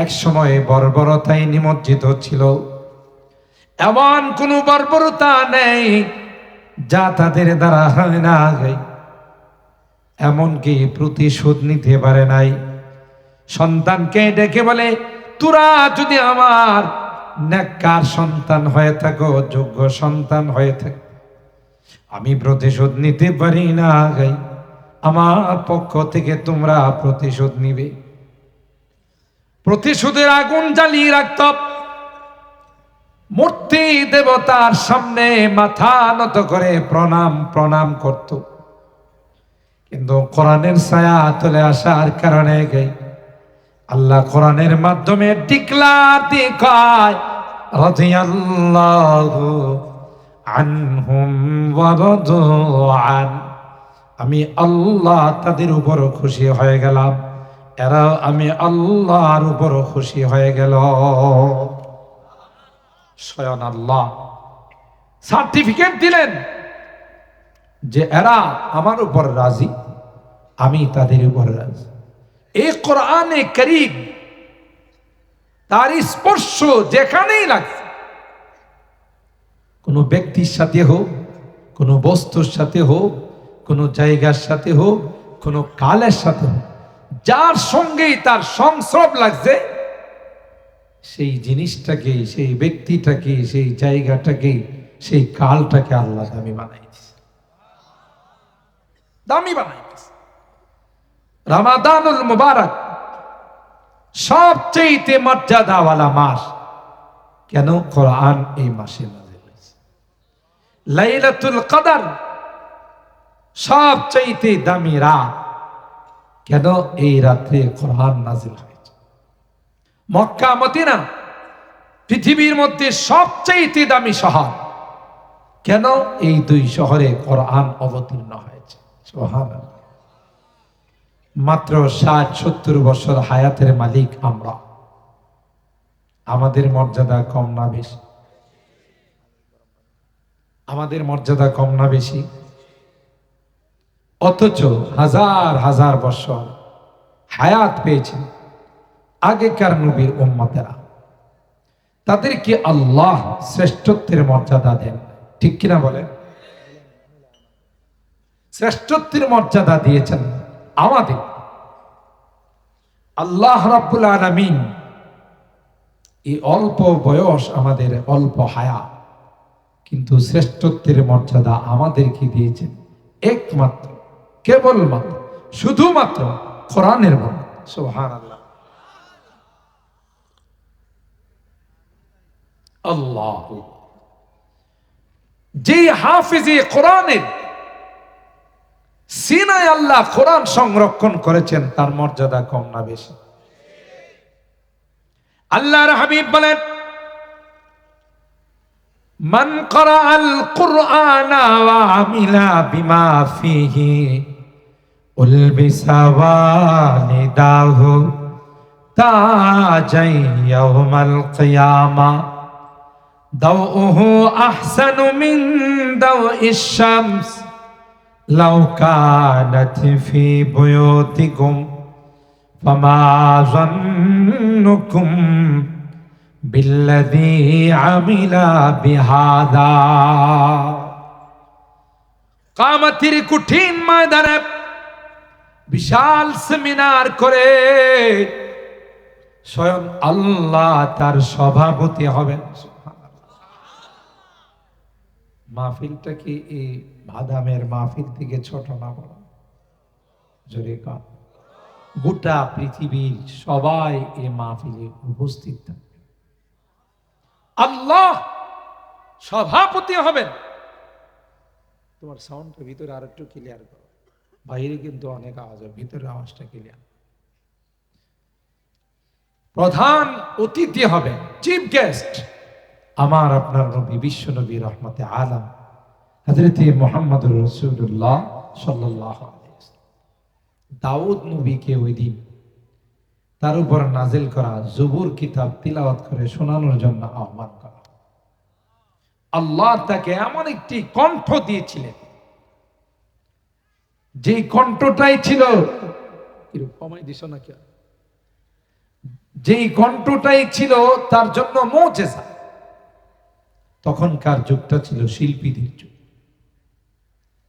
এক সময় বর্বরতায় নিমজ্জিত ছিল। এমন কোন বর্বরতা নেই যা তাদের দ্বারা হয় না, এমনকি প্রতিশোধ নিতে পারে নাই। সন্তানকে ডেকে বলে, তোরা যদি আমার নেককার সন্তান হয়ে থাকো, যোগ্য সন্তান হয়ে থাকো, আমি প্রতিশোধ নিতে পারি না, আমার পক্ষ থেকে তোমরা প্রতিশোধ নিবে। প্রতিশোধের আগুন জ্বালিয়ে রাখত, মূর্তি দেবতার সামনে মাথা নত করে প্রণাম প্রণাম করত। কিন্তু কোরআনের ছায়া চলে আসার কারণে আল্লাহ কোরআনের মাধ্যমে ডিক্লার দিয়ে কয়, রাদিয়াল্লাহু আনহুম ওয়া রাদু আন, আমি আল্লাহ তাদের উপর খুশি হয়ে গেলাম, এরা আমি আল্লাহর উপর খুশি হয়ে গেল। স্বয়ং আল্লাহ সার্টিফিকেট দিলেন যে এরা আমার উপর রাজি, আমি তাদের উপর রাজি। এই কোরআনে কারীম তার স্পর্শ যেখানেই লাগছে, কোনো ব্যক্তির সাথে হোক, কোনো বস্তুর সাথে হোক, কোনো জায়গার সাথে হোক, কোনো কালের সাথে হোক, যার সঙ্গেই তার সংস্রব লাগছে, সেই জিনিসটাকে, সেই ব্যক্তিটাকে, সেই জায়গাটাকে, সেই কালটাকে আল্লাহ দামি বানাই দিয়েছে, দামি বানাই দিয়েছে। রমাদানুল মুবারক সবচেয়ে মর্যাদাওয়ালা মাস কেন? কোরআন এই মাসে নাযিল হয়েছে। লাইলাতুল কদর সবচেয়ে দামি রাত কেন? এই রাত্রে কোরআন নাযিল হয়েছে। মক্কা মদিনা পৃথিবীর মধ্যে সবচেয়ে দামি শহর কেন? এই দুই শহরে কোরআন অবতীর্ণ হয়েছে। সুবহানাল্লাহ। মাত্র ৬০-৭০ বছর হায়াতের মালিক আমরা, আমাদের মর্যাদা কম না বেশি? আমাদের মর্যাদা কম না বেশি? অথচ হাজার হাজার বছর হায়াত পেয়েছেন আগেকার নবীর উম্মতেরা, তাদেরকে আল্লাহ শ্রেষ্ঠত্বের মর্যাদা দেন, ঠিক কিনা বলেন? শ্রেষ্ঠত্বের মর্যাদা দিয়েছেন আমাদের আল্লাহ রাব্বুল আলামিন। এই অল্প বয়স, আমাদের অল্প হায়াত, কিন্তু শ্রেষ্ঠত্বের মর্যাদা আমাদেরকে দিয়েছেন একমাত্র, কেবলমাত্র, শুধুমাত্র কোরআনের বরকত। সুবহানাল্লাহ। আল্লাহ যে হাফিজে কোরআনের সিনায় আল্লাহ কোরআন সংরক্ষণ করেছেন, তার মর্যাদা কম না বেশি? আল্লাহর হাবিব বলেন, মান ক্বারাআল কুরআনা ওয়া আমিলা বিমা ফীহি উলবিসা ওয়ালিদাহু তাজাই ইয়াউমাল কিয়ামা দাউহু আহসানু মিন দাউইশ শামস লাউ কানাত ফি বুয়ুতিকুম ফামা যান্নুকুম বিল্লাযী আমিলা বিহাদা। কিয়ামতের কঠিন ময়দানে বিশাল সেমিনার করে স্বয়ং আল্লাহ তার সভাপতি হবেন। মাহফিলটা কি এই বাদামের মাহফিল থেকে ছোট না বড়? জোরে কান। গোটা পৃথিবীর সবাই এই মাহফিলে উপস্থিত থাকবে, আল্লাহ সভাপতি হবেন। তোমার সাউন্ডটা ভিতরে আর একটু ক্লিয়ার করো, বাইরে কিন্তু অনেক আওয়াজ, ভিতরে আওয়াজটা ক্লিয়ার। প্রধান অতিথি হবে, চিফ গেস্ট, আমার আপনার নবী, বিশ্ব নবী, রহমতে আলম হযরত মুহাম্মদুর রাসূলুল্লাহ সাল্লাল্লাহু আলাইহি ওয়াসাল্লাম। দাউদ নবীকে ওই দিন তার উপর নাজিল করা জবুর কিতাব তিলাওয়াত করে শোনানোর জন্য আহ্বান করা। আল্লাহ তাকে এমন একটি কণ্ঠ দিয়েছিলেন, যে কণ্ঠটাই ছিল, কমাই দিছ না কে, যেই কণ্ঠটাই ছিল তার জন্য মুজিজা। তখনকার যুগটা ছিল শিল্পীদের যুগ,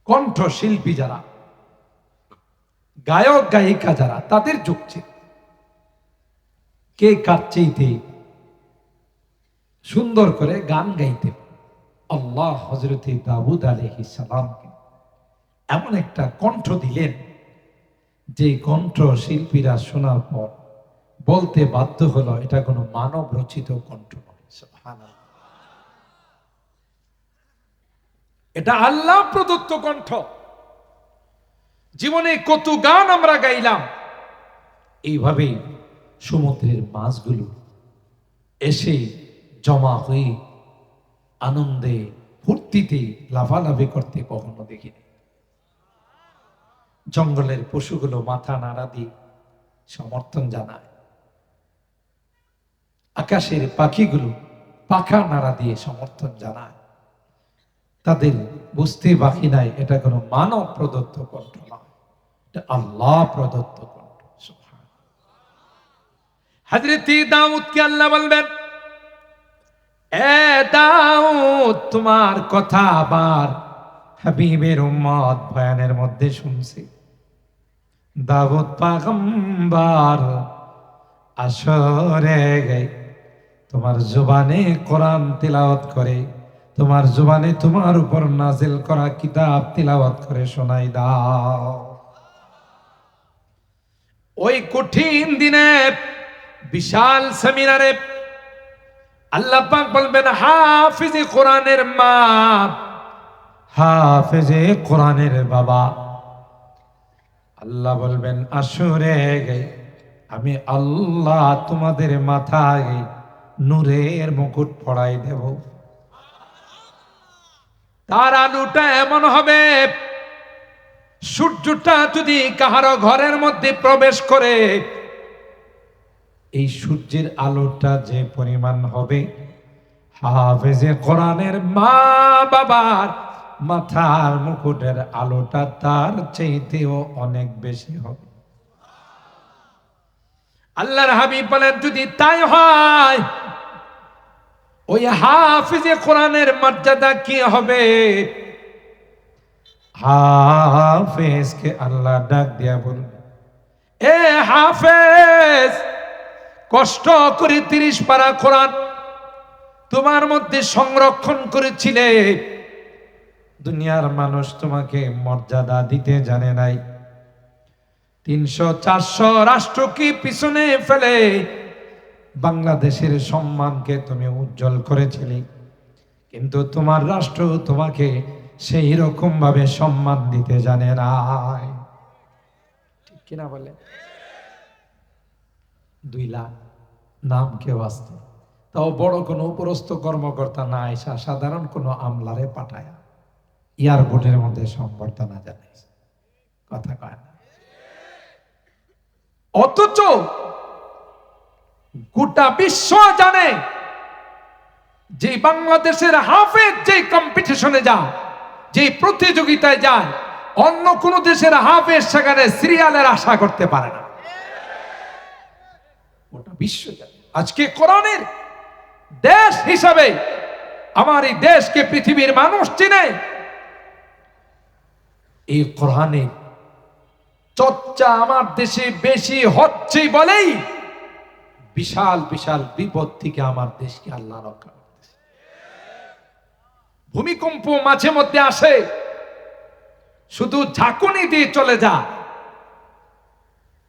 কণ্ঠ শিল্পী যারা, গায়ক গায়িকা যারা, তাদের যুগ ছিল। কে কার চাইতে সুন্দর করে গান গাইতে। আল্লাহ হযরতে দাউদ আলাইহিস সালামকে এমন একটা কণ্ঠ দিলেন, যে কণ্ঠ শিল্পীরা শোনার পর বলতে বাধ্য হলো এটা কোনো মানব রচিত কণ্ঠ নয়। সুবহানাল্লাহ, এটা আল্লাহ প্রদত্ত কণ্ঠ। জীবনে কত গান আমরা গাইলাম, এইভাবে সমুদ্রের মাছগুলো এসে জমা হয়ে আনন্দে ফুর্তিতে লাফালাফি করতে কখনো দেখিনি। জঙ্গলের পশুগুলো মাথা নাড়া দিয়ে সমর্থন জানায়, আকাশের পাখিগুলো পাখা নাড়া দিয়ে সমর্থন জানায়। তাদের বুঝতে বাকি নাই এটা কোনো মানব প্রদত্ত কণ্ঠ নয়, এটা আল্লাহ প্রদত্ত কণ্ঠ। হযরত দাউদকে আল্লাহ বলবেন, এ দাউদ, তোমার কথা আবার হাবিবের উম্মত বয়ানের মধ্যে শুনছি। দাউদ পয়গম্বর আসরে গে তোমার জবানে কোরআন তিলাওয়াত করে, তোমার জবানে তোমার উপর নাজিল করা কিতাব তিলাওয়াত করে শোনাই দাও। ওই কঠিন দিনে বিশাল সেমিনারে আল্লাহ পাক বলবেন, হাফিজে কোরআনের মা, হাফিজে কোরআনের বাবা, আল্লাহ বলবেন আসরে গে আমি আল্লাহ তোমাদের মাথায় নূরের মুকুট পরাই দেব। তার আলোটা এমন হবে, সূর্যটা যদি কাহারো ঘরের মধ্যে প্রবেশ করে, এই সূর্যের আলোটা যে পরিমাণ হবে, হাফেজে কোরআনের মা বাবার মাথার মুকুটের আলোটা তার চাইতেও অনেক বেশি হবে। আল্লাহর হাবিব বলেন, যদি তাই হয় ওই হাফেজে কোরআনের মর্যাদা কি হবে? হাফেজকে আল্লাহ ডাক দিয়া বলবে, এ হাফেজ, কষ্ট করে 30 পারা কোরআন তোমার মধ্যে সংরক্ষণ করেছিলে, দুনিয়ার মানুষ তোমাকে মর্যাদা দিতে জানে নাই। 300-400 রাষ্ট্রকে পিছনে ফেলে বাংলাদেশের সম্মানকে তুমি উজ্জ্বল করেছিলে, কিন্তু তোমার রাষ্ট্র তোমাকে সেই রকম ভাবে সম্মান দিতে জানে নাই। ঠিক কিনা বলে? 2 লাখ নাম কেউ আসতে, তাও বড় কোনো উপরস্থ কর্মকর্তা না আইসা সাধারণ কোনো আমলারে পাঠায় এয়ারপোর্টের মধ্যে সম্বর্ধনা জানাইছে, কথা কয় না। অথচ গোটা বিশ্ব জানে যে বাংলাদেশের হাফেজ যে কম্পিটিশনে যায়, যে প্রতিযোগিতায় যায়, অন্য কোন দেশের হাফেজ সেখানে সিরিয়ালের আশা করতে পারে না। গোটা বিশ্ব জানে। আজকে কোরআনের দেশ হিসাবে আমার এই দেশকে পৃথিবীর মানুষ চিনে, এই কোরআনের চর্চা আমার দেশে বেশি হচ্ছে বলেই বিশাল বিশাল বিপদ থেকে আমার দেশকে আল্লাহ রক্ষা করতেছে। ভূমিকম্প মাঝে মধ্যে আসে, শুধু ঝাঁকুনি দিয়ে চলে যা,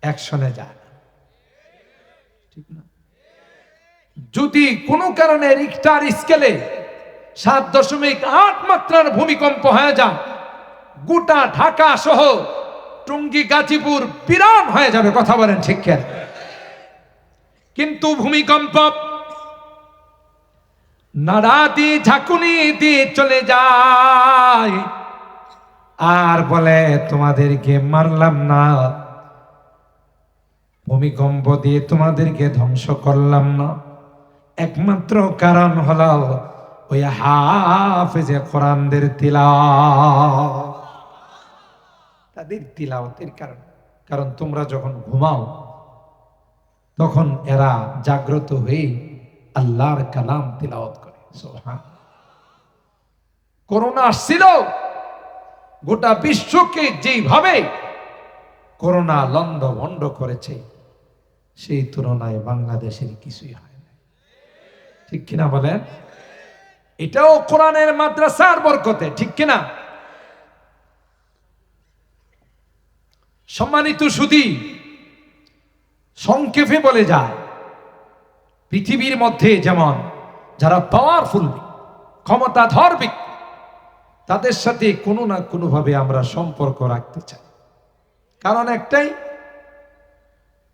অ্যাকশনে যায় না, ঠিক না? যদি কোনো কারণে রিক্টার স্কেলে 7.8 মাত্রার ভূমিকম্প হয়ে যায়, গোটা ঢাকা সহ টঙ্গী গাজীপুর বিরান হয়ে যাবে, কথা বলেন ঠিক কেন? কিন্তু ভূমিকম্প নাড়া দিয়ে ঝাঁকুনি দিয়ে চলে যায় আর বলে তোমাদেরকে মারলাম না, ভূমিকম্প দিয়ে তোমাদেরকে ধ্বংস করলাম না, একমাত্র কারণ হলো ওই হাফেজে কোরআনদের তিলাওয়াত, তাদের তিলাওয়াতের কারণ। কারণ তোমরা যখন ঘুমাও তখন এরা জাগ্রত হয়ে আল্লাহর কালাম তিলাওয়াত করে। সুবহান। করোনা আসছিল, গোটা বিশ্বকে যেইভাবে করোনা লন্ডভন্ড করেছে, সেই তুলনায় বাংলাদেশের কিছুই হয় না। ঠিক কিনা বলেন? এটাও কোরআনের মাদ্রাসার বরকতে, ঠিক কিনা? সম্মানিত সুধী, সংক্ষেপে বলে যায়, পৃথিবীর মধ্যে যেমন যারা পাওয়ারফুল, ক্ষমতাধর ব্যক্তি, তাদের সাথে কোনো না কোনো ভাবে আমরা সম্পর্ক রাখতে চাই। কারণ একটাই,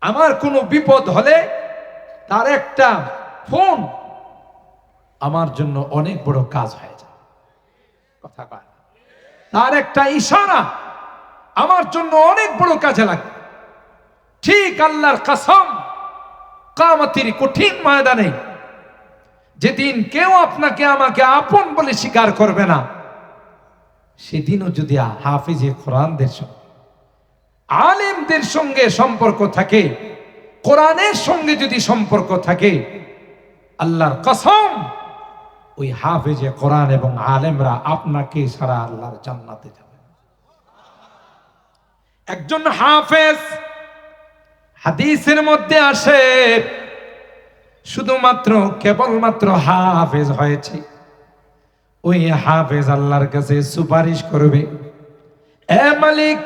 আমার কোনো বিপদ হলে তার একটা ফোন আমার জন্য অনেক বড় কাজ হয়ে যায়। কথা কয় না? তার একটা ইশারা আমার জন্য অনেক বড় কাজে লাগে। ঠিক আল্লাহর কসম, কিয়ামতের কঠিন ময়দানে যেদিন কেউ আপনাকে আমাকে আপন বলে স্বীকার করবে না, সেদিনও যদি হাফিজে কোরআনদের সঙ্গে, আলেমদের সঙ্গে সম্পর্ক থাকে, কোরআনের সঙ্গে যদি সম্পর্ক থাকে, আল্লাহর কসম ওই হাফিজে কোরআন এবং আলেমরা আপনাকে সারা আল্লাহর জান্নাতে যাবে। একজন হাফেজ, হাদিসের মধ্যে আসে, শুধুমাত্র কেবলমাত্র হাফেজ হয়েছে, ওই হাফেজ আল্লাহর কাছে সুপারিশ করবে, এ মালিক,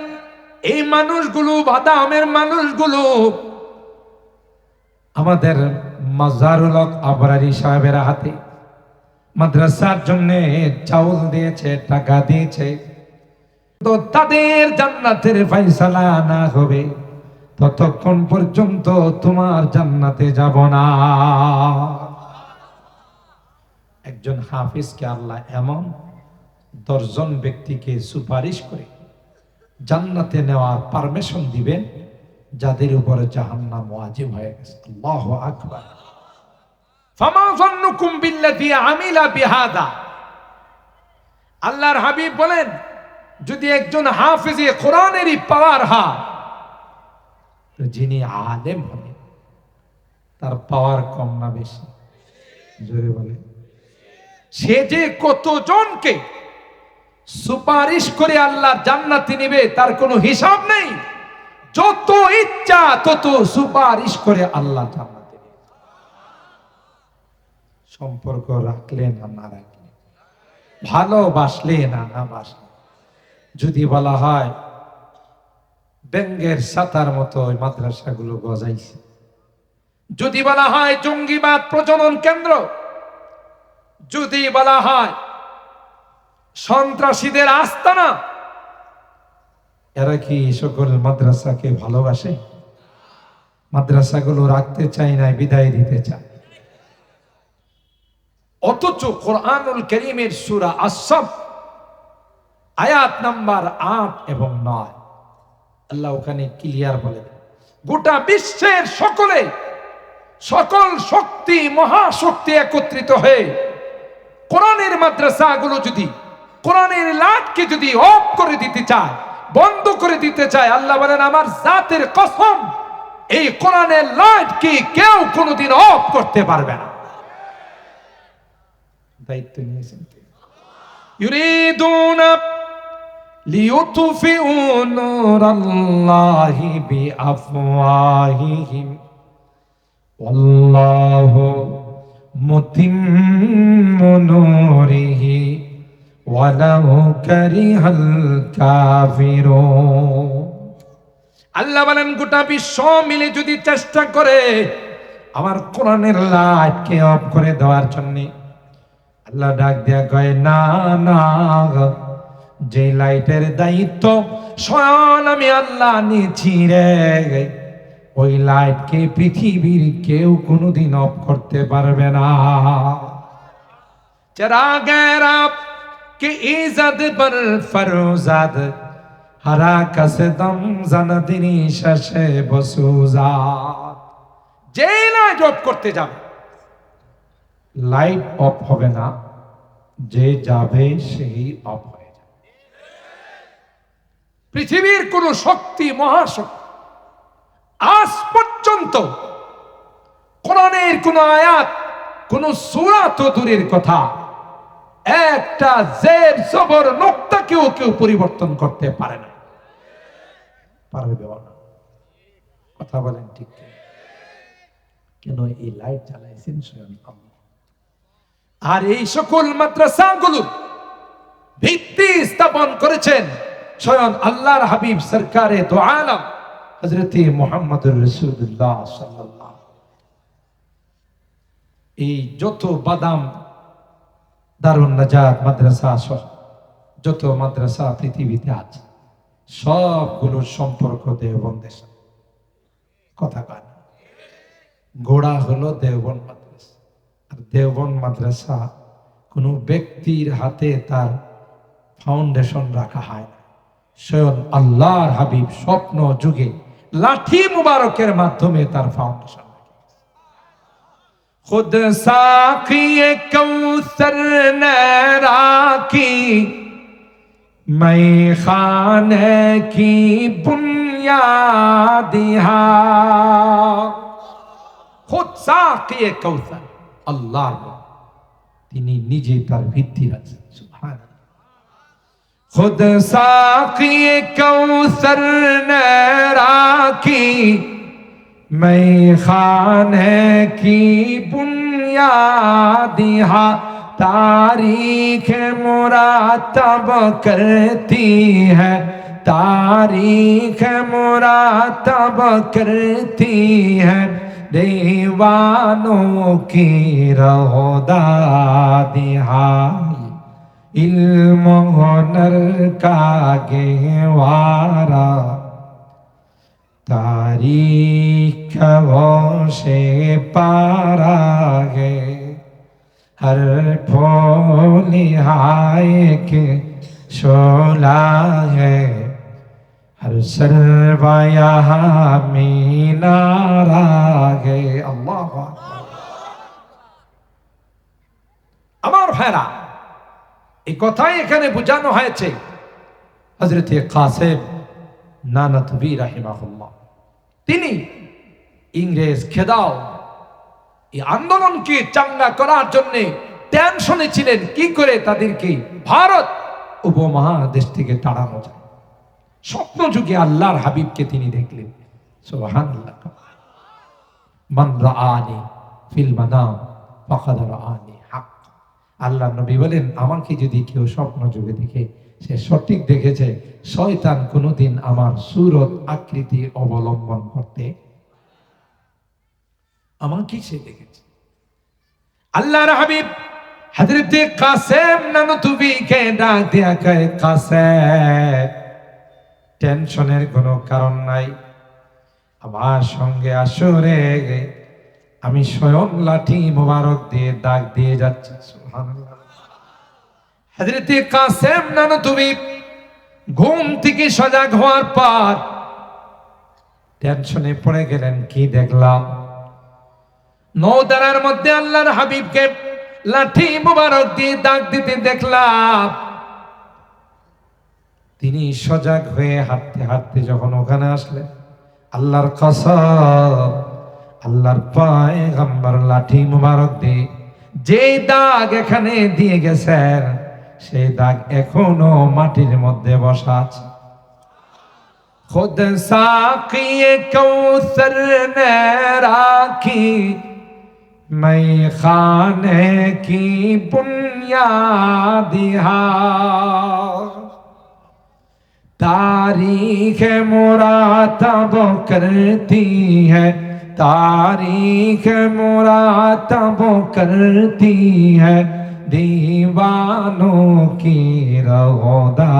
এই মানুষগুলো, বাদামের মানুষগুলো আমাদের মাজারুল হক আবরারি সাহেবের হাতে মাদ্রাসার জন্য চাউল দিয়েছে, টাকা দিয়েছে, তো তাদের জান্নাতের ফয়সালা না হবে ততক্ষণ পর্যন্ত তোমার জান্নাতে যাব না। একজন হাফিজকে আল্লাহ এমন 10 জন ব্যক্তিকে সুপারিশ করে জান্নাতে নেওয়ার পারমিশন দিবেন যাদের উপরে জাহান্নাম ওয়াজিব হয়ে গেছে। আল্লাহু আকবার। ফামা যান্নুকুম বিল্লাযী আমিলা বিহাদা। আল্লাহর হাবিব বলেন, যদি একজন হাফিজে কোরআনেরই পাওয়ার হয়, তো যিনি আলেম হবেন তার পাওয়ার কম না বেশি? জোরে বলে। সে যে কতজনকে সুপারিশ করে আল্লাহ জান্নাতে নিবে তার কোনো হিসাব নেই। যত ইচ্ছা তত সুপারিশ করে আল্লাহ জান্নাতে নিবে। সম্পর্ক রাখলে না রাখলে, ভালোবাসলে না বাসলে, যদি বলা হয় ব্যাঙ্গের ছাতার মতো ওই মাদ্রাসাগুলো গজাইছে, যদি বলা হয় জঙ্গিবাদ প্রজনন কেন্দ্র, যদি বলা হয় সন্ত্রাসীদের আস্তানা, এরা কি সকল মাদ্রাসাকে ভালোবাসে? মাদ্রাসাগুলো রাখতে চায় না, বিদায় দিতে চায়। অথচ কোরআনুল কারীমের সূরা আস-সাফ আয়াত নাম্বার 8 এবং 9 আল্লাহ ওখানে ক্লিয়ার বলে, গোটা বিশ্বের সকল শক্তি, মহাশক্তি একত্রিত হয়ে কোরআনের মাদ্রাসাগুলো যদি, কোরআনের লাইটকে যদি অফ করে দিতে চায়, বন্ধ করে দিতে চায়, আল্লাহ বলেন আমার জাতের কসম, এই কোরআনের লাইটকে কেউ কোনোদিন অফ করতে পারবে না। দায়িত্ব নিয়েছেন কে? ইউরিদুনা লিইউতফিউ নূরাল্লাহি বিআফওয়াহিহিম ওয়াল্লাহু মুতিম্মু নূরিহি ওয়ালাউ কারিহাল কাফিরুন। আল্লাহ বলেন গোটা বিশ্ব মিলে যদি চেষ্টা করে আমার কোরআনের লাইটকে অফ করে দেওয়ার জন্য, আল্লাহ ডাক দেয়া কয় না, যে লাইটের দায়িত্ব স্বয়ং আমি আল্লাহ নিয়েছি রে, ওই লাইটকে পৃথিবীর কেউ কোনোদিন অফ করতে পারবে না। চিরাগেরা কে ইজ্জত পর ফরজাদ হারা কাসদম জানাদিনী শেষে বসুজাত। যে লাইট অফ করতে যাবে, লাইট অফ হবে না, যে যাবে সেই অফ হয়ে যাবে। পৃথিবীর কোন শক্তি, মহাশক্তি আজ পর্যন্ত কোরআনের কোন আয়াত, কোন সূরা তো দূরের কথা, একটা জের জবর নোক্তাকেও কেউ পরিবর্তন করতে পারে না। পারবে না? কথা বলেন ঠিক কিনা? কেন এই লাইট জ্বালাইছেন স্বয়ং আল্লাহ। আর এই সকল মাদ্রাসাগুলো ভিত্তি স্থাপন করেছেন স্বয়ং আল্লাহর হাবিব সরকারে দো আলম হযরত মুহাম্মদুর রাসূলুল্লাহ সাল্লাল্লাহু। এই যত বাদাম দারুন নাজাত মাদ্রাসা সহ যত মাদ্রাসা পৃথিবীতে আছে সবগুলোর সম্পর্ক দেওবন্দের সাথে। কথা কান, গোড়া হলো দেওবন্দ মাদ্রাসা। আর দেওবন্দ মাদ্রাসা কোনো ব্যক্তির হাতে তার ফাউন্ডেশন রাখা হয় না, স্বয়ং আল্লাহর হাবিব স্বপ্ন যুগে লাঠি মুবারকের মাধ্যমে তার ফাউন্ডেশন। खुद साक़िए कौसर ने राखी, मैं खाने की बुनियाद खुद साक़िए कौसर, अल्लाह তিনি নিজে তার ভিত্তি রাখছেন। সুবহানাল্লাহ। खुद साक़िए कौसर ने राखी, मैं खाने की बुनियाद तारीख मुरातब करती है, तारीख मुरातब करती है, दीवानों की रहोदादिहाई, इल्म हुनर का गहवारा, तारीख से पारा है, हर फूलिहाए के शोला है, हर सरवाया मीनारा है। अल्लाह আমার ভাইরা, এই কথাই এখানে বোঝানো হয়েছে হযরত কাসেম নানাতুবি রাহিমাহুল্লাহ। তিনি ইংরেজ খেদাও এই আন্দোলনকে চাঙ্গা করার জন্য টেনশনে ছিলেন কি করে তাদেরকে ভারত উপমহাদেশ থেকে তাড়ানো যায়। স্বপ্ন যুগে আল্লাহর হাবিবকে তিনি দেখলেন। সুবহানাল্লাহ। মান রাআনি ফিল মানাম ফাকাদ রাআনি হক। আল্লাহর নবী বলেন, আমাকে যদি কেউ স্বপ্ন যুগে দেখে সে সঠিক দেখেছে। শয়তান কোনদিন আমার সুরত আকৃতি অবলম্বন করতে আমাকে সে দেখেছে। আল্লাহর হাবিব হযরত কাসেম নানতুবিকে ডাক দিয়া কয়, কাসেম, টেনশনের কোনো কারণ নাই, আমার সঙ্গে আসো রে, আমি স্বয়ং লাঠি মোবারক দিয়ে দাগ দিয়ে যাচ্ছি। সুবহানাল্লাহ। হযরত কাসেম নানতুবি ঘুম থেকে সজাগ হওয়ার পর টেনশনে পড়ে গেলেন। কি দেখলাম? নৌদারার মধ্যে আল্লাহর হাবিবকে লাঠি মুবারক দিয়ে দাগ দিতে দেখলাম। তিনি সজাগ হয়ে হাঁটতে হাঁটতে যখন ওখানে আসলেন, আল্লাহর কসম, আল্লাহর পয়গম্বর লাঠি মুবারক দিয়ে যে দাগ এখানে দিয়ে গেছেন সেই দাগ এখনো মাটির মধ্যে বসা আছে। खुद साक़िए कौसर ने राखी, मैं खाने की बुनियाद तारीख मुरातब करती है, तारीख मुरातब करती है, दीवानों की रहोदादिहाई,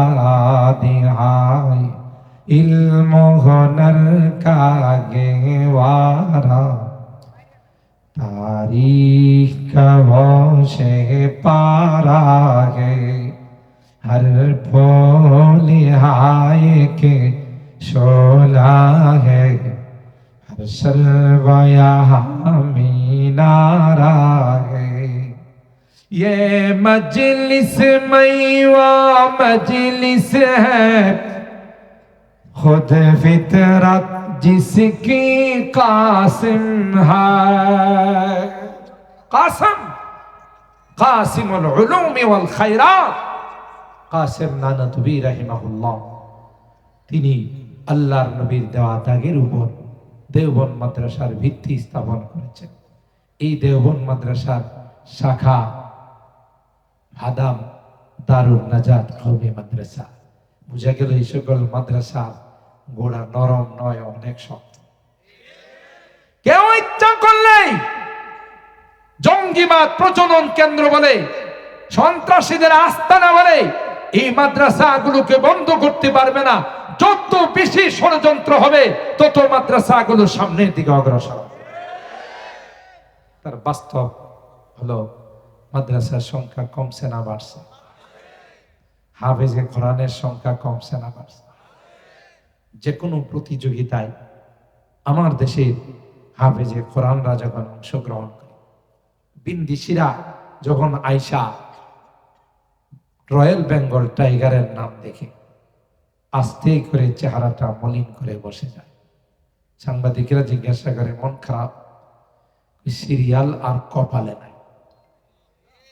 इल्म हुनर का गहवारा, तारीख से पारा है, हर फूलिहाए के शोला है, हर सरवाया मीनारा है। ये मजलिस मैवा मजलिस है, खुद फितरत जिसकी कासिम है, कासिम कासिमुल उलूम ওয়াল খায়রাত। কাসেম নানতুবি রাহিমাহুল্লাহ, তিনি আল্লাহর নবীর দেওয়া দাগের উপর দেওবন্দ মাদ্রাসার ভিত্তি স্থাপন করেছেন। এই দেওবন্দ মাদ্রাসার শাখা হাদাম দারুন নাজাত কওমি মাদ্রাসা। বুঝা গেল এই সকল মাদ্রাসা গোড়া নরম নয়, অনেক শক্ত। কেউ ইচ্ছা করলেই জঙ্গিবাদ প্রজনন কেন্দ্র বলে, সন্ত্রাসীদের আস্তানা বলে এই মাদ্রাসাগুলোকে বন্ধ করতে পারবে না। যত বেশি ষড়যন্ত্র হবে তত মাদ্রাসাগুলো সামনের দিকে অগ্রসর হবে। তার বাস্তব হলো মাদ্রাসার সংখ্যা কমছে না বাড়ছে? হাফেজে কোরআনের সংখ্যা কমছে না বাড়ছে? যে কোনো প্রতিযোগিতায় আমার দেশের হাফেজে কোরআনরা যখন অংশগ্রহণ করে, বিন্দিসিরা যখন আয়শা রয়্যাল বেঙ্গল টাইগারের নাম দেখে আস্তে করে চেহারাটা মলিন করে বসে যায়। সাংবাদিকেরা জিজ্ঞাসা করে, মন খারাপ? সিরিয়াল আর কপালে নাই।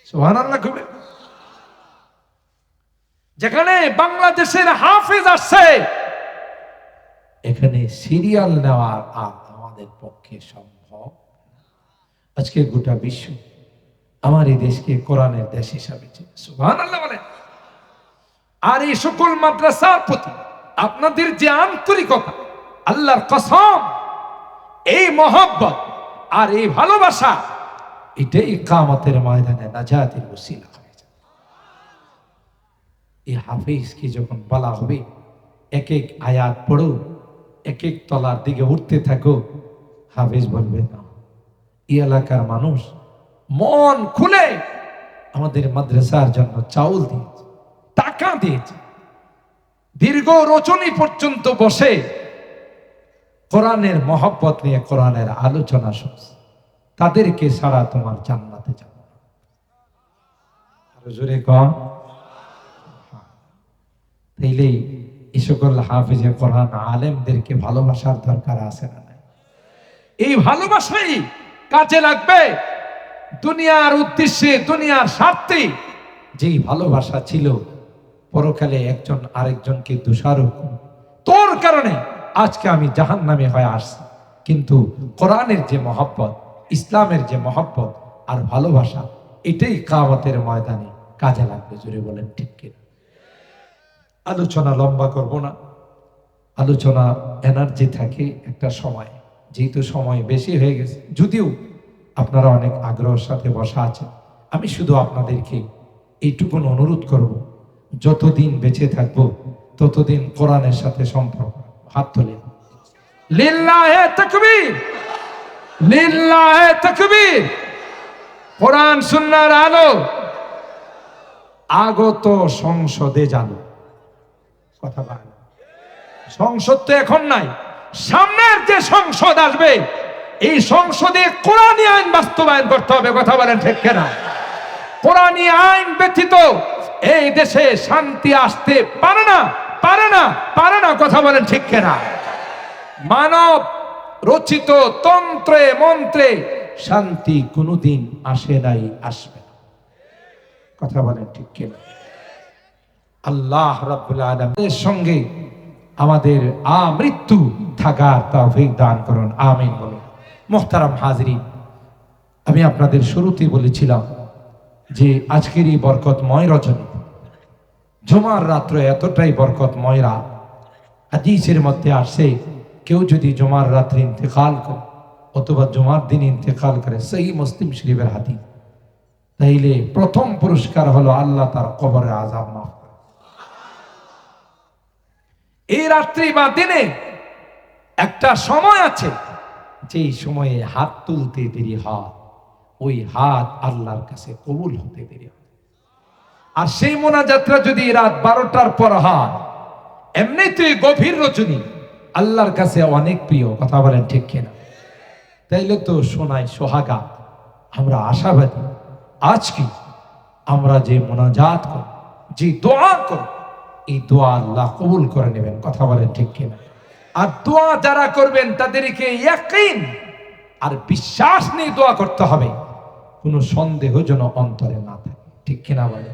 সুবহানাল্লাহ। কবে যেখানে বাংলাদেশের হাফেজ আসছে, এখানে সিরিয়াল নেওয়ার আর আমাদের পক্ষে সম্ভব। আজকে গোটা বিশ্ব আমার এই দেশকে কোরআনের দেশ হিসাবে চিনে। সুবহানাল্লাহ বলেন। আর এই সকল মাদ্রাসার প্রতি আপনাদের যে আন্তরিকতা, আল্লাহর কসম, এই মহব্বত আর এই ভালোবাসা, এটাই কিয়ামতের ময়দানে নাজাতের ওসিলা হয়ে যাবে। এই হাফেজকে যখন বলা হবে এক এক আয়াত পড়ো, এক এক তলার দিকে উঠতে থাকো, হাফেজ বলবে না, এই এলাকার মানুষ মন খুলে আমাদের মাদ্রাসার জন্য চাউল দিয়েছে, টাকা দিয়েছে, দীর্ঘ রজনী পর্যন্ত বসে কোরআনের মহব্বত নিয়ে কোরআনের আলোচনা শুনছে। তাদেরকে ছাড়া তোমার জান্নাতে যাব না। আরো জোরে কন। তাইলেই এই সকল হাফেজে কোরআন আলেমদেরকে ভালোবাসার দরকার আছে না নাই? এই ভালোবাসাই কাজে লাগবে দুনিয়ার উদ্দেশ্যে, দুনিয়ার স্বার্থে। যেই ভালোবাসা ছিল পরকালে একজন আরেকজনকে দোষারোপ, তোর কারণে আজকে আমি জাহান্নামে হয়ে আসছি, কিন্তু কোরআনের যে মহব্বত, ইসলামের যে মহব্বত আর ভালোবাসা, এটাই কিয়ামতের ময়দানে কাজে লাগবে। জোরে বলেন ঠিক কিনা? আলোচনা লম্বা করব না, আলোচনা এনার্জি থাকে একটা সময়, যেহেতু সময় বেশি হয়ে গেছে, যদিও আপনারা অনেক আগ্রহের সাথে বসা আছেন, আমি শুধু আপনাদেরকে এইটুকুন অনুরোধ করব, যতদিন বেঁচে থাকবো ততদিন কোরআনের সাথে সম্পর্ক। হাত তোলেন। লিল্লাহে তাকবীর, লিল্লাহে তাকবীর। কোরআন সুন্নাহর আলো আগত সংসদে জানো। কথা বলেন। সংসদ তো এখন নাই, সামনের যে সংসদ আসবে, এই সংসদে কোরআনী আইন বাস্তবায়ন করতে হবে। কথা বলেন ঠিক কিনা? কোরআনী আইন ব্যতীত এই দেশে শান্তি আসতে পারে না, পারে না, পারে না। কথা বলেন ঠিক কিনা? মানব রচিত তন্ত্রে মন্ত্রে শান্তি কোনোদিন আসে নাই, আসবে না। কথা বলেন ঠিক কিনা? আল্লাহ রাব্বুল আলামিনের সঙ্গে আমাদের আমৃত্যু থাকার তৌফিক দান করুন, আমিন বলুন। মুহতারাম হাজরিন, আমি আপনাদের শুরুতে বলেছিলাম যে আজকের এই বরকতময় রজনী, জুমার রাত্র এতটাই বরকতময় রাত। হাদিসের মধ্যে আসে, কেউ যদি জুমার রাত্রে ইন্তেকাল করে অথবা জুমার দিন ইন্তেকাল করে, সহিহ মুসলিম শরীফের হাদিস, তাইলে প্রথম পুরস্কার হলো আল্লাহ তার কবরের আযাব মাফ করে। এই রাত্রি বা দিনে একটা সময় আছে, যেই সময়ে হাত তুলতে দেরি হয়, ওই হাত আল্লাহর কাছে কবুল হতে দেরি হয়। আর সেই মোনাজাতটা যদি রাত 12টার পর হয়, এমনিতেই গভীর রজনী আল্লাহর কাছে অনেক প্রিয়। কথা বলেন ঠিক কিনা? তাইলে তো শোনায় সোহাগা, আমরা আশাবাদী আজকে আমরা যে মোনাজাত করি, যে দোয়া করি, এই দোয়া আল্লাহ কবুল করে নেবেন। কথা বলেন ঠিক কিনা? আর দোয়া যারা করবেন তাদেরকে ইয়াকিন আর বিশ্বাস নিয়ে দোয়া করতে হবে, কোনো সন্দেহ যেন অন্তরে না থাকে। ঠিক কিনা বলে?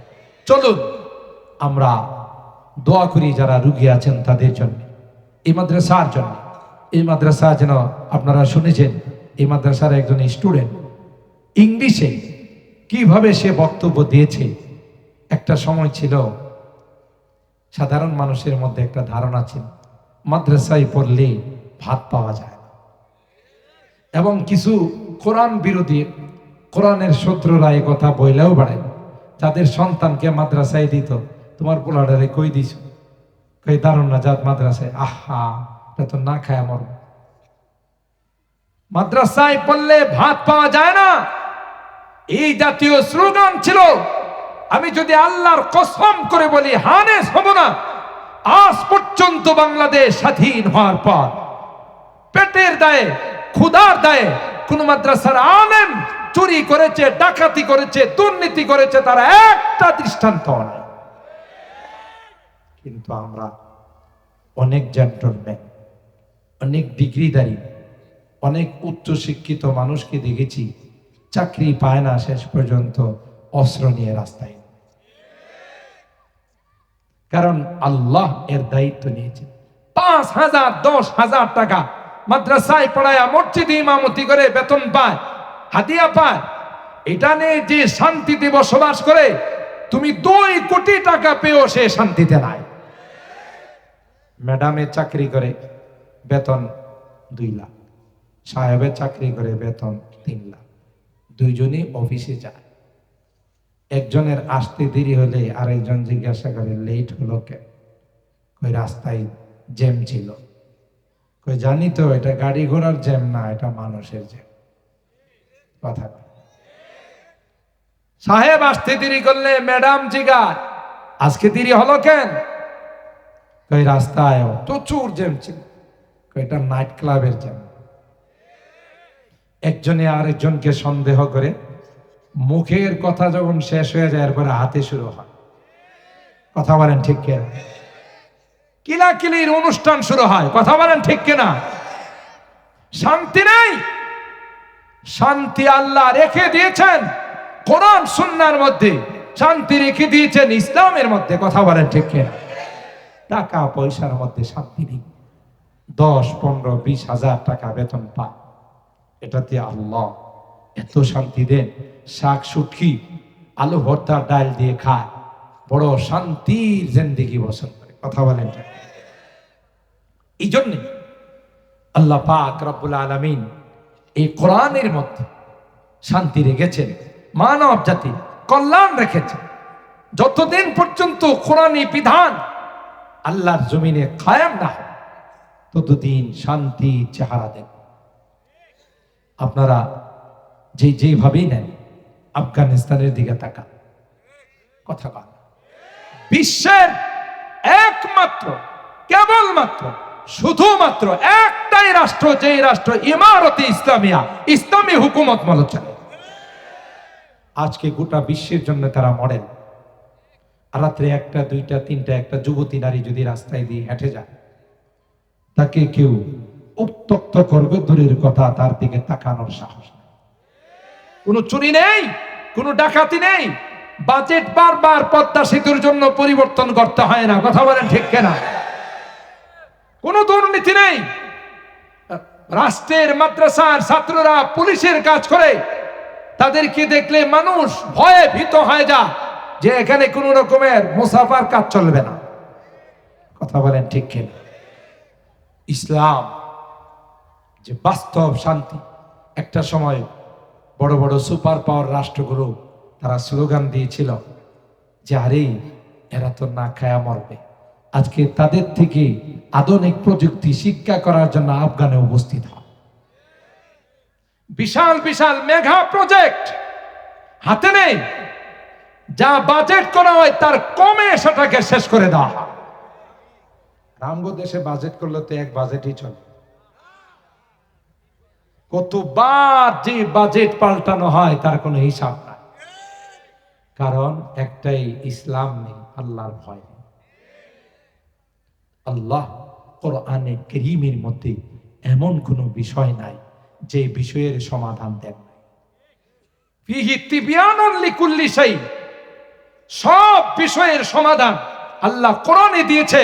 চলুন আমরা দোয়া করি যারা রুগী আছেন তাদের জন্য, এই মাদ্রাসার জন্য। এই মাদ্রাসা যেন, আপনারা শুনেছেন, এই মাদ্রাসার একজন স্টুডেন্ট ইংলিশে কিভাবে সে বক্তব্য দিয়েছে। একটা সময় ছিল সাধারণ মানুষের মধ্যে একটা ধারণা ছিল মাদ্রাসায় পড়লে ভাত পাওয়া যায় না, এবং কিছু কোরআন বিরোধী, কোরআনের শত্রুরা এই কথা বইলেও বাড়ে, তাদের সন্তানকে মাদ্রাসায় দিত। তোমার পোলাডারে কই দিছ? কই দারুন না জাত মাদ্রাসায়। আহা, এটা তো না খায় আমার। মাদ্রাসায় পড়লে ভাত পাওয়া যায় না, এই জাতীয় স্লোগান ছিল। আমি যদি আল্লাহর কসম করে বলি, হানেস হব না। আজ পর্যন্ত বাংলাদেশ স্বাধীন হওয়ার পর পেটের দায়ে, ক্ষুধার দায়ে কোন মাদ্রাসার আলেম চুরি করেছে, ডাকাতি করেছে, দুর্নীতি করেছে, তারা একটা দৃষ্টান্ত নাই। কিন্তু আমরা অনেক জেন্টলম্যান, অনেক ডিগ্রিধারী, অনেক উচ্চ শিক্ষিত মানুষকে দেখেছি চাকরি পায় না, শেষ পর্যন্ত অস্ত্র নিয়ে রাস্তায়। কারণ আল্লাহ এর দায়িত্ব নিয়েছেন। 5,000 10,000 টাকা মাদ্রাসায় পড়ায়া মসজিদে ইমামতি করে বেতন পায়, হাদিয়া পায়। এটা নিয়ে যে শান্তিতে বসবাস করে, তুমি 2 কোটি টাকা পেয়েও সে শান্তিতে নাই। ম্যাডামে চাকরি করে বেতন 2 লাখ, সাহেবের চাকরি করে বেতন 3 লাখ। দুইজনই অফিসে যায়। একজনের আসতে দেরি হলে আরেকজন জিজ্ঞাসা করে লেট হলো কেন? কই রাস্তায় জ্যাম ছিল। কই জানি তো, এটা গাড়ি ঘোড়ার জ্যাম না, এটা মানুষের জ্যাম। কথা সাহেব আসতে দেরি করলে ম্যাডাম জিজ্ঞাসা, আজকে দেরি হলো কেন? কই রাস্তায় প্রচুর জ্যাম ছিল। কই এটা নাইট ক্লাবের জ্যাম। একজনে আরেকজনকে সন্দেহ করে, মুখের কথা যখন শেষ হয়ে যায় এরপরে হাতে শুরু হয়। কথা বলেন ঠিক কিনা? কিলাকিলির অনুষ্ঠান শুরু হয়। কথা বলেন ঠিক কিনা? শান্তি নেই। শান্তি আল্লাহ রেখে দিয়েছেন কোরআন সুন্নাহর মধ্যে, শান্তি রেখে দিয়েছেন ইসলামের মধ্যে। কথা বলেন ঠিক কিনা? টাকা পয়সার মধ্যে শান্তি নেই। 10, 15, 20 হাজার টাকা বেতন পায়, এটাতে আল্লাহ এত শান্তি দেন। শাক শুটকি, আলু ভর্তা, ডাল দিয়ে খায়, বড় শান্তির জিন্দেগি বসন করে। কথা বলেন। এই জন্য আল্লাহ পাক রব্বুল আলামিন এই কোরআনের মধ্যে শান্তি রেখেছেন, মানব জাতি কল্যাণ রেখেছেন। যতদিন পর্যন্ত কোরআনী বিধান আল্লাহর জমিনে কায়েম না হয়, ততদিন শান্তি চেহারা দেন। আপনারা যেভাবেই নেন, আফগানিস্তানের দিকে তাকান। কথা বল, বিশ্বের একমাত্র, কেবলমাত্র, শুধুমাত্র একটাই রাষ্ট্র, যেই রাষ্ট্র ইমারতে ইসলামিয়া, ইসলামী হুকুমত মানো চলে। আজকে গোটা বিশ্বের জন্য তারা মডেল। রাত্রে 1টা 2টা 3টা একটা যুবতী নারী যদি রাস্তায় দিয়ে হেঁটে যায়, তাকে কেউ উত্তক্ত করবে দূরের কথা, তার দিকে তাকানোর সাহস নেই। কোনো চুরি নেই, কোনো ডাকাতি নেই। বাজেট বারবার পদ্মা সেতুর জন্য পরিবর্তন করতে হয় না। কথা বলেন ঠিক কিনা? কোনো দুর্নীতি নেই। রাষ্ট্রের মাদ্রাসার ছাত্ররা পুলিশের কাজ করে, তাদেরকে দেখলে মানুষ ভয়ে ভীত হয়ে যায় যে এখানে কোন রকমের মুসাফার কাজ চলবে না। কথা বলেন ঠিক কিনা? ইসলাম যে বাস্তব শান্তি। একটা সময় বড় বড় সুপার পাওয়ার রাষ্ট্রগুলো তারা স্লোগান দিয়েছিল যে আরে এরা তো না খায়া মরবে। আজকে তাদের থেকে আধুনিক প্রযুক্তি শিক্ষা করার জন্য আফগানে উপস্থিত হয়। বিশাল বিশাল মেগা প্রজেক্ট হাতে নেই, যা বাজেট করা হয় তার কমে সেটাকে শেষ করে দেওয়া হয়। রামগো দেশে বাজেট করলে তো এক বাজেটই চলে। কতবার যে বাজেট পাল্টানো হয় তার কোনো হিসাব নাই। কারণ একটাই, ইসলাম নেই, আল্লাহর ভয় নেই। আল্লাহ কোরআনে কারীমের মধ্যে এমন কোনো বিষয় নাই যে বিষয়ের সমাধান দেন নাই। ফিহি তিবয়ানুন লিকুল্লি শাই, সব বিষয়ের সমাধান আল্লাহ কোরআনে দিয়েছে।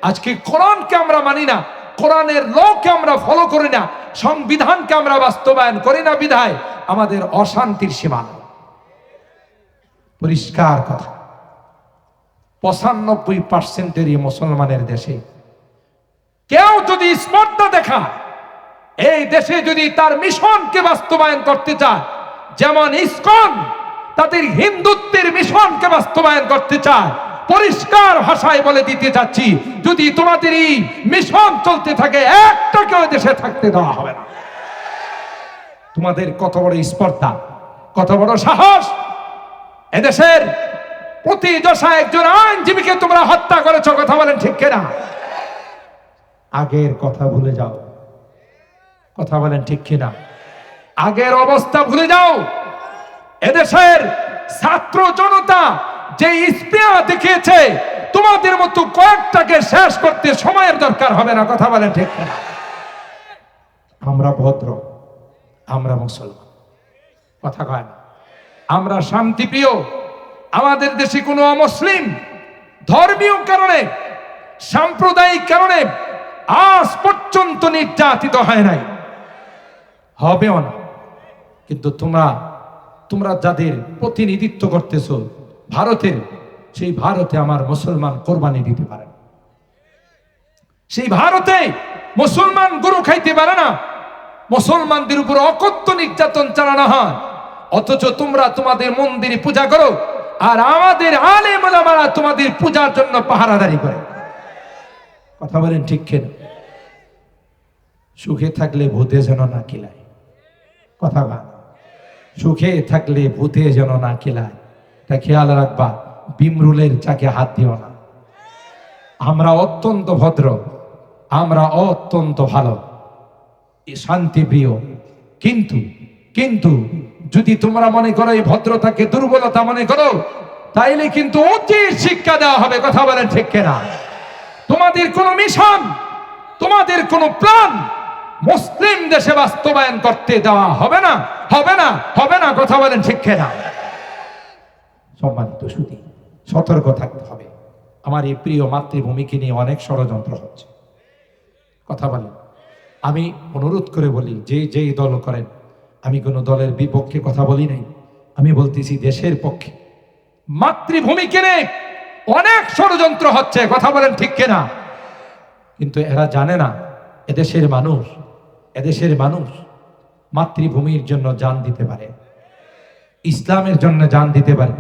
আজকে কোরআনকে আমরা মানি না, কোরআনের লকে আমরা ফলো করি না, সংবিধানকে আমরা বাস্তবায়ন করি না, বিধায় আমাদের অশান্তির সীমা নেই। পরিষ্কার কথা, 95% মুসলমানের দেশে কেউ যদি স্পর্ধা দেখা, এই দেশে যদি তার মিশনকে বাস্তবায়ন করতে চায়, যেমন ইসকন তাদের হিন্দুত্বের মিশনকে বাস্তবায়ন করতে চায়, পরিষ্কার ভাষায় বলে দিতে চাচ্ছি, যদি তোমাদের এই মিশন চলতে থাকে, একটাকেও দেশে থাকতে দেওয়া হবে না। তোমাদের কত বড় স্পর্ধা, কত বড় সাহস! এদেশের প্রতি দশা একজন আইনজীবীকে তোমরা হত্যা করেছো, কথা বলেন ঠিক কিনা? আগের কথা ভুলে যাও, কথা বলেন ঠিক কিনা? আগের অবস্থা ভুলে যাও। এদেশের ছাত্র জনতা যে স্পৃহা দেখিয়েছে, তোমাদের মতো কয়েকটাকে শেষ করতে সময়ের দরকার হবে না, কথা বলেন ঠিক কিনা? আমরা ভদ্র, আমরা মুসলমান, কথা কয় না, আমরা শান্তিপ্রিয়। আমাদের দেশে কোনো অমুসলিম ধর্মীয় কারণে, সাম্প্রদায়িক কারণে আজ পর্যন্ত নির্যাতিত হয় নাই, হবেও না। কিন্তু তোমরা যাদের প্রতিনিধিত্ব করতেছো ভারতের, সেই ভারতে আমার মুসলমান কোরবানি দিতে পারে না, সেই ভারতে মুসলমান গরু খাইতে পারে না, মুসলমানদের উপর অকথ্য নির্যাতন চালানো হয়। অথচ তোমরা তোমাদের মন্দিরে পূজা করো, আর আমাদের আলেম ওলামারা তোমাদের পূজার জন্য পাহারাদারি করে, কথা বলেন ঠিক কিনা? সুখে থাকলে ভূতে যেন না কিলায়, কথা বল, সুখে থাকলে ভূতে যেন না কিলায়, এটা খেয়াল রাখবা। বিমরুলের চাকে হাত দিও না। আমরা অত্যন্ত ভদ্র, আমরা অত্যন্ত ভালো, শান্তিপ্রিয়, কিন্তু যদি তোমরা মনে করো এই ভদ্রতাকে দুর্বলতা মনে করো, তাইলে কিন্তু উচিত শিক্ষা দেওয়া হবে, কথা বলেন ঠিক কিনা? তোমাদের কোন মিশন, তোমাদের কোন প্ল্যান মুসলিম দেশে বাস্তবায়ন করতে দেওয়া হবে না, হবে না, হবে না, কথা বলেন ঠিক কিনা? সম্মানিত সুধী, সতর্ক থাকতে হবে। আমার এই প্রিয় মাতৃভূমিকে নিয়ে অনেক ষড়যন্ত্র হচ্ছে, কথা বলেন। আমি অনুরোধ করে বলি, যেই দল করেন, আমি কোনো দলের বিপক্ষে কথা বলি নাই, আমি বলতেছি দেশের পক্ষে। মাতৃভূমিকে নিয়ে অনেক ষড়যন্ত্র হচ্ছে, কথা বলেন ঠিক কিনা? কিন্তু এরা জানে না এদেশের মানুষ মাতৃভূমির জন্য জান দিতে পারে, ইসলামের জন্য জান দিতে পারে,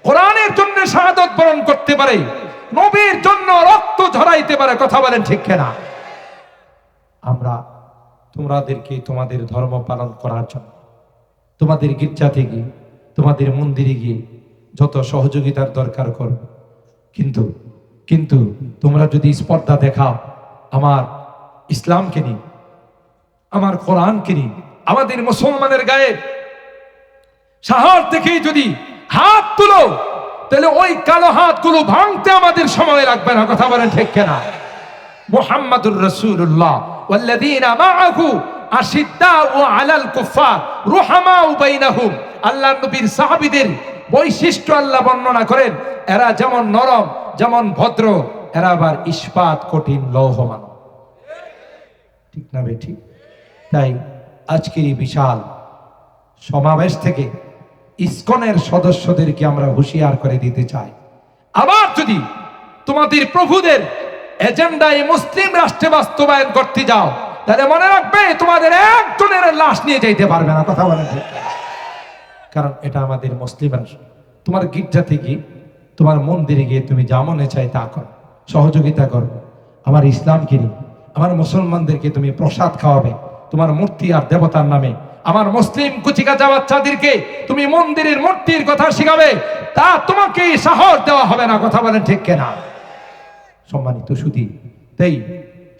কোরআনের জন্য শাহাদত বরণ করতে পারে, নবীর জন্য রক্ত ঝরাইতে পারে, কথা বলেন ঠিক কিনা? আমরা তোমাদেরকে তোমাদের ধর্ম পালন করার জন্য তোমাদের গির্জাতে গিয়ে, তোমাদের মন্দিরে গিয়ে যত সহযোগিতার দরকার করব, কিন্তু তোমরা যদি স্পর্ধা দেখাও আমার ইসলামকে নিয়ে, আমার কোরআনকে নিয়ে, আমাদের মুসলমানের গায়ে সাহস দেখেই যদি হাত তুলো, তাহলে ওই কালো হাতগুলো ভাঙতে আমাদের সময় লাগবে না, কথা বলেন ঠিক কিনা? মুহাম্মাদুর রাসূলুল্লাহ ওয়াল্লাযীনা মাআহু আশিদ্দাউ আলাল কুফার রুহামাউ বাইনাহুম, আল্লাহর নবীর সাহাবীদের বৈশিষ্ট্য আল্লাহ বর্ণনা করেন, এরা যেমন নরম, যেমন ভদ্র, এরা আবার ইস্পাত কঠিন লৌহ মানব, ঠিক না বে ঠিক? তাই আজকের এই বিশাল সমাবেশ থেকে ইসকনের সদস্যদেরকে আমরা হুঁশিয়ার করে দিতে চাই, আবার যদি তোমাদের প্রভুদের এজেন্ডায় মুসলিম রাষ্ট্রে বাস্তবায়ন করতে যাও, তাহলে মনে রাখবে তোমাদের একজনের লাশ নিয়ে যাইতে পারবে না, কথা বলেন ঠিক? কারণ এটা আমাদের মুসলিম রাষ্ট্র। তোমার গির্জাতে গিয়ে, তোমার মন্দিরে গিয়ে তুমি যা মনে চাই তা করো, সহযোগিতা করো। আমার ইসলামকে নিয়ে, আমার মুসলমানদেরকে তুমি প্রসাদ খাওয়াবে তোমার মূর্তি আর দেবতার নামে, আমার মুসলিম কুচিকাচা বাচ্চাদেরকে তুমি মন্দিরের মূর্তির কথা শিখাবে, তা তোমাকে সাহস দেওয়া হবে না, কথা বলেন ঠিক কিনা? সম্মানিত সুধী, তাই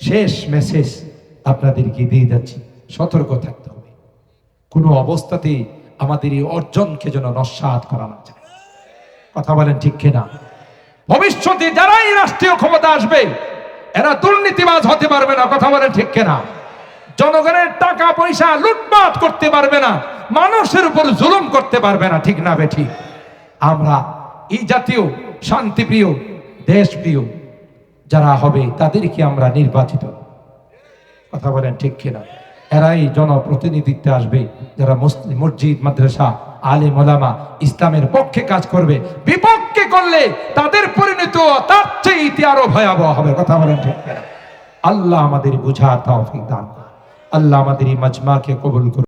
শেষ মেসেজ আপনাদেরকে দিয়ে যাচ্ছি, সতর্ক থাকতে হবে। কোনো অবস্থাতে আমাদের এই অর্জনকে যেন নস্যাৎ করা না যায়, কথা বলেন ঠিক কিনা? ভবিষ্যতে যারাই রাষ্ট্রীয় ক্ষমতা আসবে, এরা দুর্নীতিবাজ হতে পারবে না, কথা বলেন ঠিক কিনা? জনগণের টাকা পয়সা লুটপাট করতে পারবে না, মানুষের উপর জুলুম করতে পারবে না, ঠিক না বেঠিক? আমরা এই জাতীয় শান্তিপ্রিয় দেশপ্রিয় যারা হবে তাদেরকে আমরা নির্বাচিত, কথা বলেন ঠিক কিনা? এরাই জনপ্রতিনিধিত্বে আসবে, যারা মুসলিম মসজিদ মাদ্রাসা আলেম ওলামা ইসলামের পক্ষে কাজ করবে। বিপক্ষে করলে তাদের পরিণতি তার চেয়ে আরো ভয়াবহ হবে, কথা বলেন ঠিক কিনা? আল্লাহ আমাদের বুঝার তৌফিক দান করুন। আল্লাহ আমাদের এই মাজমাকে কবুল করুন।